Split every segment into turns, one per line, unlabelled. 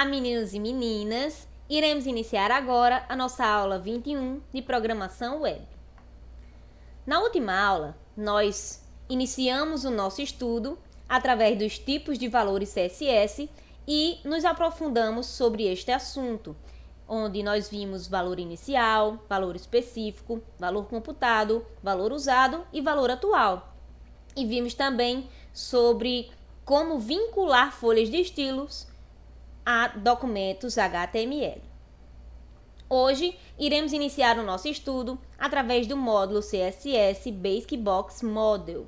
Olá, meninos e meninas! Iremos iniciar agora a nossa aula 21 de Programação Web. Na última aula, nós iniciamos o nosso estudo através dos tipos de valores CSS e nos aprofundamos sobre este assunto, onde nós vimos valor inicial, valor específico, valor computado, valor usado e valor atual. E vimos também sobre como vincular folhas de estilos a documentos HTML. Hoje, iremos iniciar o nosso estudo através do módulo CSS Basic Box Model.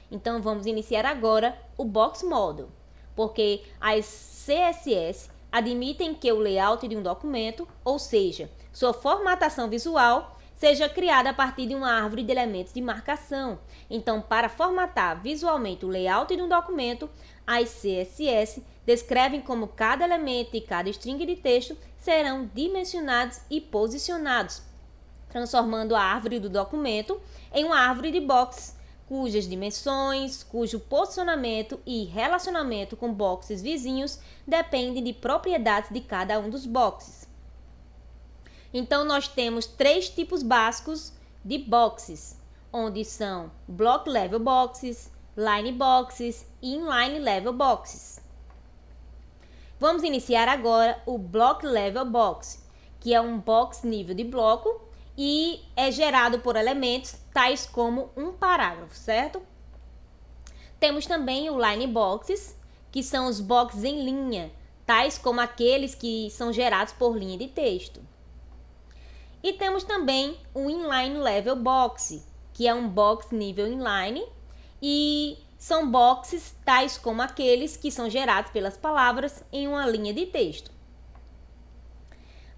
Então, vamos iniciar agora o Box Model, porque as CSS admitem que o layout de um documento, ou seja, sua formatação visual, seja criada a partir de uma árvore de elementos de marcação. Então, para formatar visualmente o layout de um documento, as CSS descrevem como cada elemento e cada string de texto serão dimensionados e posicionados, transformando a árvore do documento em uma árvore de boxes, cujas dimensões, cujo posicionamento e relacionamento com boxes vizinhos dependem de propriedades de cada um dos boxes. Então, nós temos três tipos básicos de boxes, onde são Block Level Boxes, Line Boxes e Inline Level Boxes. Vamos iniciar agora o Block Level Box, que é um box nível de bloco e é gerado por elementos tais como um parágrafo, certo? Temos também o Line Boxes, que são os boxes em linha, tais como aqueles que são gerados por linha de texto. E temos também o Inline Level Box, que é um box nível inline e são boxes tais como aqueles que são gerados pelas palavras em uma linha de texto.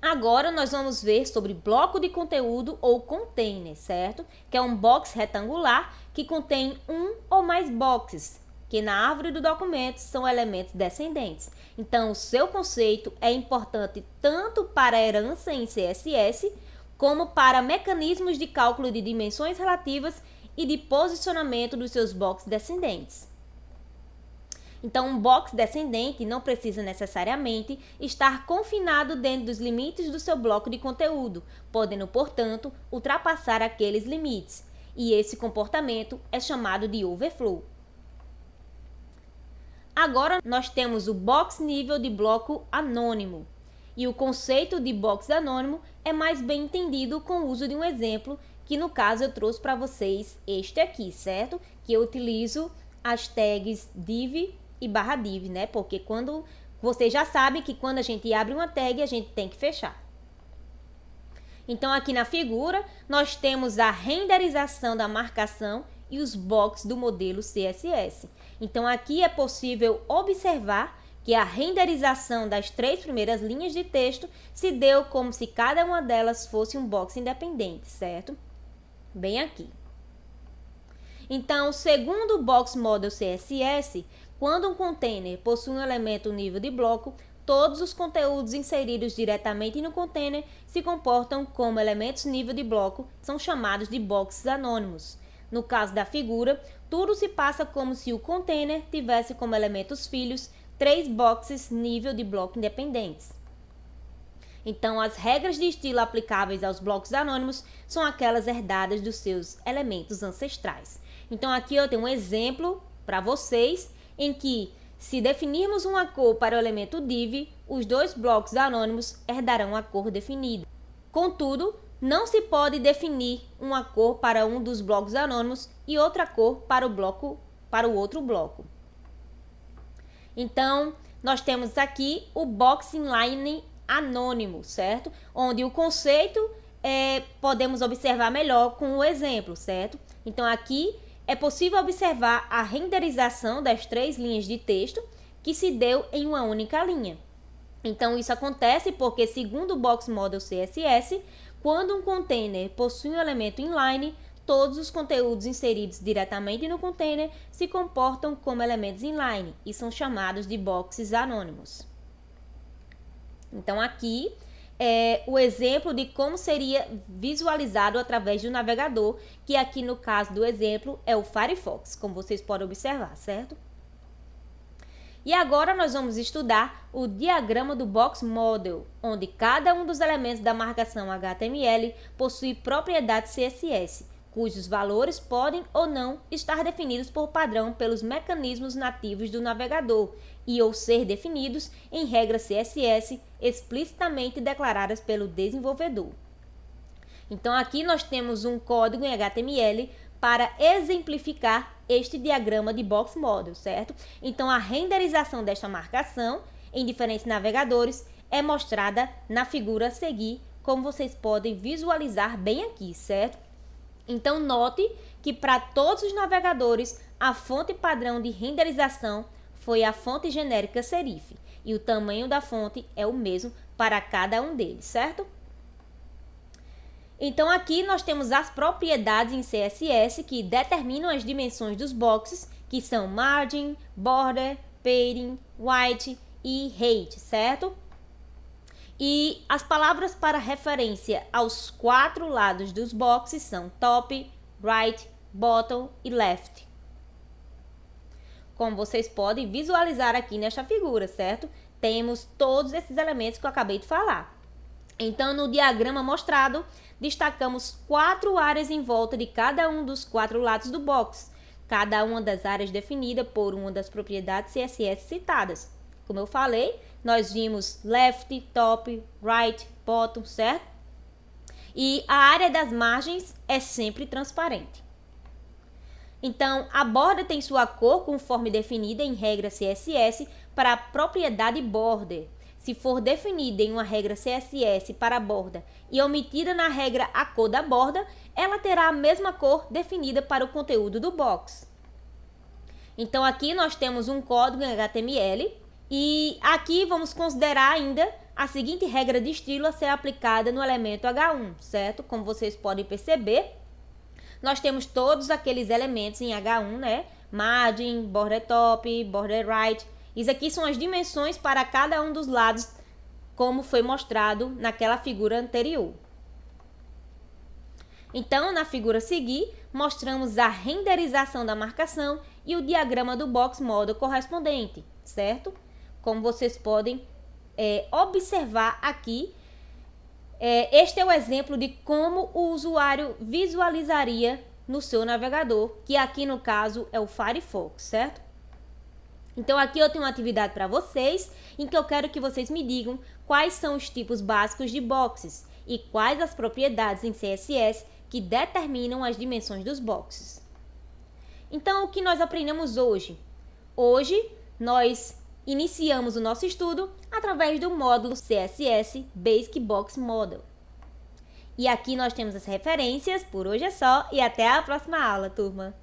Agora nós vamos ver sobre bloco de conteúdo ou container, certo? Que é um box retangular que contém um ou mais boxes, que na árvore do documento são elementos descendentes. Então, o seu conceito é importante tanto para a herança em CSS, como para mecanismos de cálculo de dimensões relativas e de posicionamento dos seus boxes descendentes. Então, um box descendente não precisa necessariamente estar confinado dentro dos limites do seu bloco de conteúdo, podendo, portanto, ultrapassar aqueles limites. E esse comportamento é chamado de overflow. Agora, nós temos o box nível de bloco anônimo. E o conceito de box anônimo é mais bem entendido com o uso de um exemplo, que no caso eu trouxe para vocês este aqui, certo? Que eu utilizo as tags div e /div, né? Porque você já sabe que quando a gente abre uma tag, a gente tem que fechar. Então, aqui na figura, nós temos a renderização da marcação e os boxes do modelo CSS. Então, aqui é possível observar que a renderização das três primeiras linhas de texto se deu como se cada uma delas fosse um box independente, certo? Bem aqui. Então, segundo o Box Model CSS, quando um container possui um elemento nível de bloco, todos os conteúdos inseridos diretamente no container se comportam como elementos nível de bloco, são chamados de boxes anônimos. No caso da figura, tudo se passa como se o container tivesse como elementos filhos três boxes nível de bloco independentes. Então, as regras de estilo aplicáveis aos blocos anônimos são aquelas herdadas dos seus elementos ancestrais. Então, aqui eu tenho um exemplo para vocês em que, se definirmos uma cor para o elemento div, os dois blocos anônimos herdarão a cor definida. Contudo, não se pode definir uma cor para um dos blocos anônimos e outra cor para o outro bloco. Então, nós temos aqui o box inline anônimo, certo? Onde o conceito podemos observar melhor com o exemplo, certo? Então, aqui é possível observar a renderização das três linhas de texto que se deu em uma única linha. Então, isso acontece porque, segundo o Box Model CSS, quando um container possui um elemento inline, todos os conteúdos inseridos diretamente no container se comportam como elementos inline e são chamados de boxes anônimos. Então, aqui é o exemplo de como seria visualizado através do navegador, que aqui no caso do exemplo é o Firefox, como vocês podem observar, certo? E agora nós vamos estudar o diagrama do Box Model, onde cada um dos elementos da marcação HTML possui propriedades CSS, cujos valores podem ou não estar definidos por padrão pelos mecanismos nativos do navegador e ou ser definidos em regras CSS explicitamente declaradas pelo desenvolvedor. Então aqui nós temos um código em HTML para exemplificar este diagrama de Box Model, certo? Então a renderização desta marcação em diferentes navegadores é mostrada na figura a seguir, como vocês podem visualizar bem aqui, certo? Então note que para todos os navegadores a fonte padrão de renderização foi a fonte genérica serif e o tamanho da fonte é o mesmo para cada um deles, certo? Então aqui nós temos as propriedades em CSS que determinam as dimensões dos boxes, que são margin, border, padding, width e height, certo? E as palavras para referência aos 4 lados dos boxes são top, right, bottom e left. Como vocês podem visualizar aqui nesta figura, certo? Temos todos esses elementos que eu acabei de falar. Então, no diagrama mostrado, destacamos 4 áreas em volta de cada um dos 4 lados do box, cada uma das áreas definida por uma das propriedades CSS citadas. Como eu falei, nós vimos left, top, right, bottom, certo? E a área das margens é sempre transparente. Então, a borda tem sua cor conforme definida em regra CSS para a propriedade border. Se for definida em uma regra CSS para a borda e omitida na regra a cor da borda, ela terá a mesma cor definida para o conteúdo do box. Então aqui nós temos um código em HTML e aqui vamos considerar ainda a seguinte regra de estilo a ser aplicada no elemento H1, certo? Como vocês podem perceber, nós temos todos aqueles elementos em H1, né? Margin, border top, border right. Isso aqui são as dimensões para cada um dos lados, como foi mostrado naquela figura anterior. Então, na figura a seguir, mostramos a renderização da marcação e o diagrama do Box Model correspondente, certo? Como vocês podem observar aqui, este é o exemplo de como o usuário visualizaria no seu navegador, que aqui no caso é o Firefox, certo? Então aqui eu tenho uma atividade para vocês, em que eu quero que vocês me digam quais são os tipos básicos de boxes e quais as propriedades em CSS que determinam as dimensões dos boxes. Então o que nós aprendemos hoje? Hoje nós iniciamos o nosso estudo através do módulo CSS Basic Box Model. E aqui nós temos as referências, por hoje é só e até a próxima aula, turma!